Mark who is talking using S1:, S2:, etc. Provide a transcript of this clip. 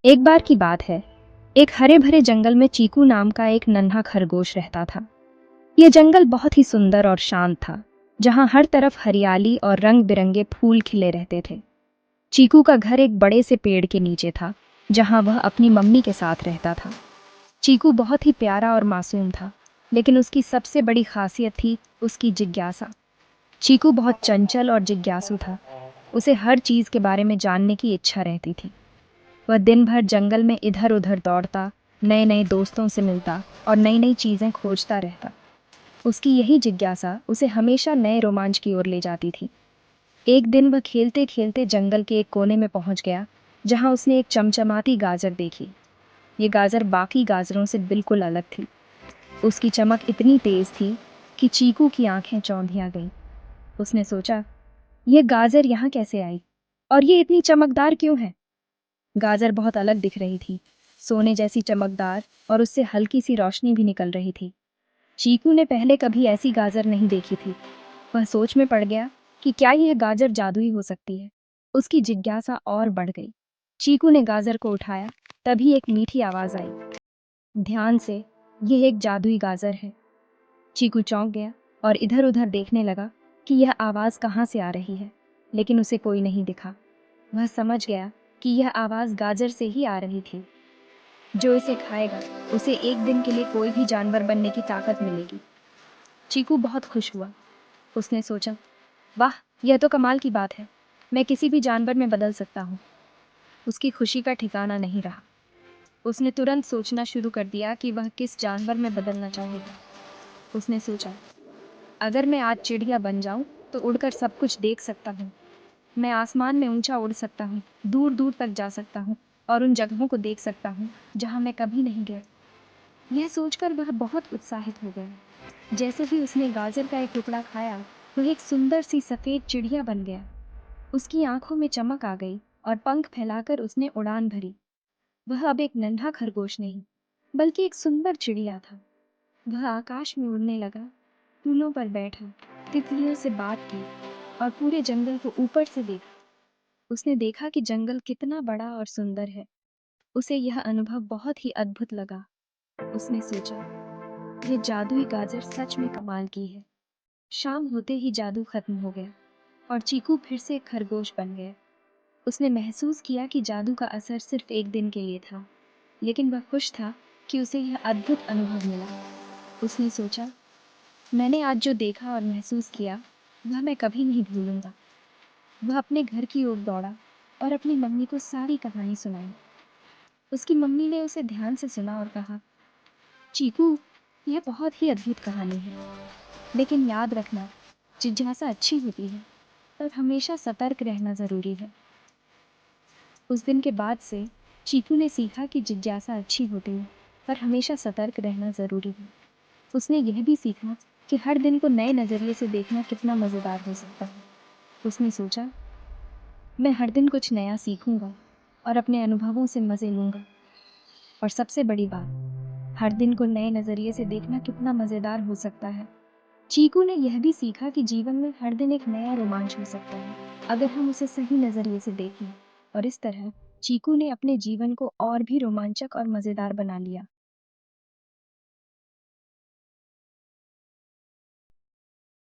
S1: एक बार की बात है। एक हरे भरे जंगल में चीकू नाम का एक नन्हा खरगोश रहता था। यह जंगल बहुत ही सुंदर और शांत था, जहां हर तरफ हरियाली और रंग बिरंगे फूल खिले रहते थे। चीकू का घर एक बड़े से पेड़ के नीचे था, जहां वह अपनी मम्मी के साथ रहता था। चीकू बहुत ही प्यारा और मासूम था, लेकिन उसकी सबसे बड़ी खासियत थी उसकी जिज्ञासा। चीकू बहुत चंचल और जिज्ञासु था। उसे हर चीज के बारे में जानने की इच्छा रहती थी। वह दिन भर जंगल में इधर उधर दौड़ता, नए नए दोस्तों से मिलता और नई नई चीजें खोजता रहता। उसकी यही जिज्ञासा उसे हमेशा नए रोमांच की ओर ले जाती थी। एक दिन वह खेलते खेलते जंगल के एक कोने में पहुंच गया, जहां उसने एक चमचमाती गाजर देखी। ये गाजर बाकी गाजरों से बिल्कुल अलग थी। उसकी चमक इतनी तेज थी कि चीकू की आंखें चौंधिया गईं। उसने सोचा, यह गाजर यहाँ कैसे आई और ये इतनी चमकदार क्यों है। गाजर बहुत अलग दिख रही थी, सोने जैसी चमकदार, और उससे हल्की सी रोशनी भी निकल रही थी। चीकू ने पहले कभी ऐसी गाजर नहीं देखी थी। वह सोच में पड़ गया कि क्या यह गाजर जादुई हो सकती है। उसकी जिज्ञासा और बढ़ गई। चीकू ने गाजर को उठाया, तभी एक मीठी आवाज आई, ध्यान से, यह एक जादुई गाजर है। चीकू चौंक गया और इधर उधर देखने लगा कि यह आवाज कहाँ से आ रही है, लेकिन उसे कोई नहीं दिखा। वह समझ गया कि यह आवाज गाजर से ही आ रही थी। जो इसे खाएगा, उसे एक दिन के लिए कोई भी जानवर बनने की ताकत मिलेगी। चीकू बहुत खुश हुआ। उसने सोचा, वाह, यह तो कमाल की बात है। मैं किसी भी जानवर में बदल सकता हूँ। उसकी खुशी का ठिकाना नहीं रहा। उसने तुरंत सोचना शुरू कर दिया कि वह किस जानवर में बदलना चाहेगा। उसने सोचा, अगर मैं आज चिड़िया बन जाऊं तो उड़कर सब कुछ देख सकता हूँ। मैं आसमान में ऊंचा उड़ सकता हूँ, दूर दूर तक जा सकता हूँ और उन जगहों को देख सकता हूँ जहाँ मैं कभी नहीं गया। यह सोचकर वह बहुत उत्साहित हो गया। जैसे ही उसने गाजर का एक टुकड़ा खाया, वह एक सुंदर सी सफेद चिड़िया बन गया। उसकी आंखों में चमक आ गई और पंख फैलाकर उसने उड़ान भरी। वह अब एक नन्हा खरगोश नहीं, बल्कि एक सुंदर चिड़िया था। वह आकाश में उड़ने लगा, फूलों पर बैठा, तितलियों से बात की और पूरे जंगल को ऊपर से देखा। उसने देखा कि जंगल कितना बड़ा और सुंदर है। उसे यह अनुभव बहुत ही अद्भुत लगा। उसने सोचा, यह जादुई गाजर सच में कमाल की है। शाम होते ही जादू खत्म हो गया और चीकू फिर से एक खरगोश बन गया। उसने महसूस किया कि जादू का असर सिर्फ एक दिन के लिए था, लेकिन वह खुश था कि उसे यह अद्भुत अनुभव मिला। उसने सोचा, मैंने आज जो देखा और महसूस किया, वह मैं कभी नहीं भूलूंगा। वह अपने घर की ओर दौड़ा और अपनी मम्मी को सारी कहानी सुनाई। उसकी मम्मी ने उसे ध्यान से सुना और कहा, चीकू, यह बहुत ही अद्भुत कहानी है, लेकिन याद रखना, जिज्ञासा अच्छी होती है, पर हमेशा सतर्क रहना ज़रूरी है। उस दिन के बाद से चीकू ने सीखा कि जिज्ञासा अच्छी होती है, पर हमेशा सतर्क रहना ज़रूरी है। उसने यह भी सीखा कि हर दिन को नए नज़रिए से देखना कितना मज़ेदार हो सकता है। उसने सोचा, मैं हर दिन कुछ नया सीखूंगा और अपने अनुभवों से मज़े लूंगा। और सबसे बड़ी बात, हर दिन को नए नज़रिए से देखना कितना मज़ेदार हो सकता है। चीकू ने यह भी सीखा कि जीवन में हर दिन एक नया रोमांच हो सकता है, अगर हम उसे सही नज़रिए से देखें। और इस तरह चीकू ने अपने जीवन को और भी रोमांचक और मज़ेदार बना लिया।